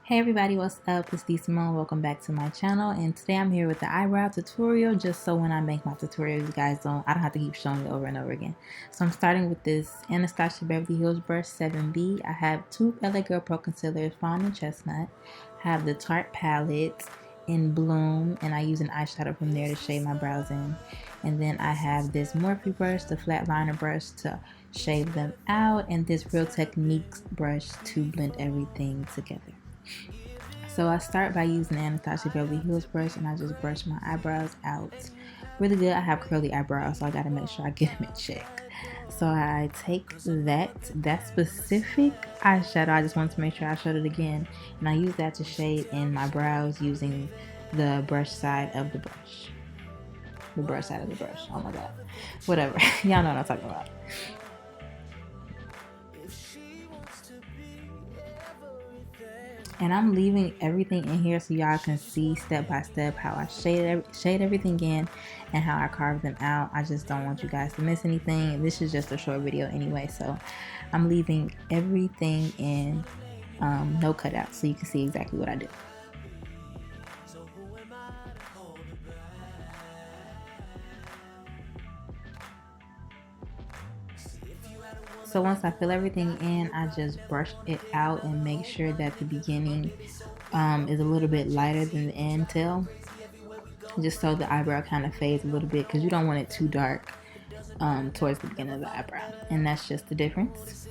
Hey everybody, what's up? It's Dee Symone. Welcome back to my channel, and today I'm here with the eyebrow tutorial, just so when I make my tutorial you guys I don't have to keep showing it over and over again. So I'm starting with this Anastasia Beverly Hills Brush 7B. I have two LA Girl Pro Concealers, Fawn and Chestnut. I have the Tarte palette in Bloom, and I use an eyeshadow from there to shade my brows in. And then I have this Morphe brush, the flat liner brush, to shade them out, and this Real Techniques brush to blend everything together. So I start by using the Anastasia Beverly Hills brush, and I just brush my eyebrows out really good. I have curly eyebrows, so I gotta make sure I get them in check. So I take that specific eyeshadow, I just wanted to make sure I showed it again, and I use that to shade in my brows using the brush side of the brush. The brush side of the brush, oh my god. Whatever, y'all know what I'm talking about. And I'm leaving everything in here so y'all can see step by step how I shade everything in and how I carve them out. I just don't want you guys to miss anything. This is just a short video anyway, so I'm leaving everything in, no cutouts, so you can see exactly what I do. So once I fill everything in, I just brush it out and make sure that the beginning is a little bit lighter than the end tail, just so the eyebrow kind of fades a little bit, because you don't want it too dark towards the beginning of the eyebrow. And that's just the difference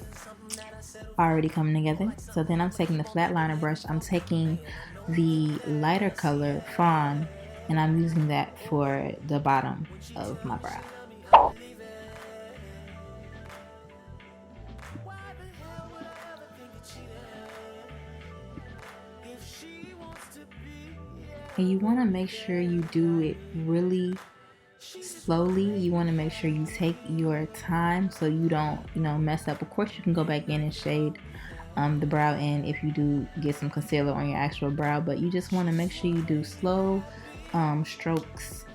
already coming together. So then I'm taking the flat liner brush, I'm taking the lighter color Fawn, and I'm using that for the bottom of my brow. And you want to make sure you do it really slowly. You want to make sure you take your time so you don't, mess up. Of course, you can go back in and shade the brow in if you do get some concealer on your actual brow, but you just want to make sure you do slow strokes,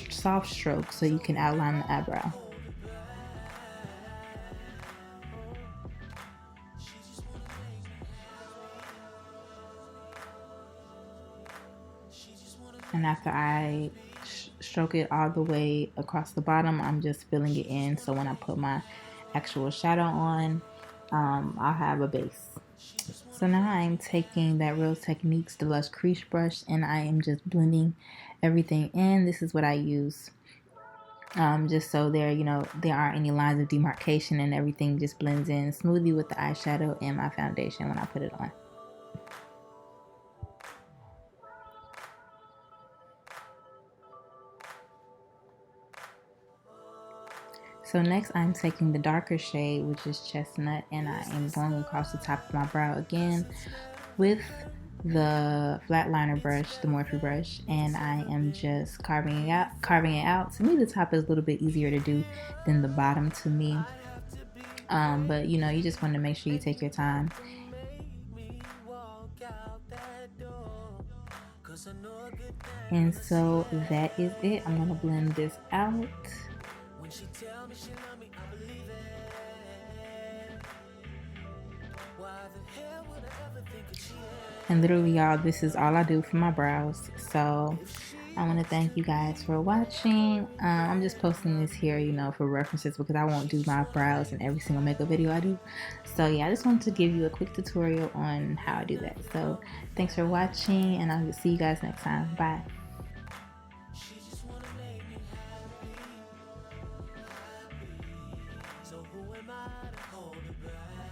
soft strokes, so you can outline the eyebrow. And after I stroke it all the way across the bottom, I'm just filling it in, so when I put my actual shadow on, I'll have a base. So now I'm taking that Real Techniques Deluxe Crease brush, and I am just blending everything in. This is what I use, just so there aren't any lines of demarcation, and everything just blends in smoothly with the eyeshadow and my foundation when I put it on. So next I'm taking the darker shade, which is Chestnut, and I am going across the top of my brow again with the flat liner brush, the Morphe brush, and I am just carving it out. To me, the top is a little bit easier to do than the bottom to me, but you just want to make sure you take your time. And so that is it. I'm gonna blend this out. And literally, y'all, this is all I do for my brows. So I want to thank you guys for watching. I'm just posting this here, for references, because I won't do my brows in every single makeup video I do. So yeah, I just wanted to give you a quick tutorial on how I do that. So thanks for watching, and I'll see you guys next time. Bye. So who am I to hold her back?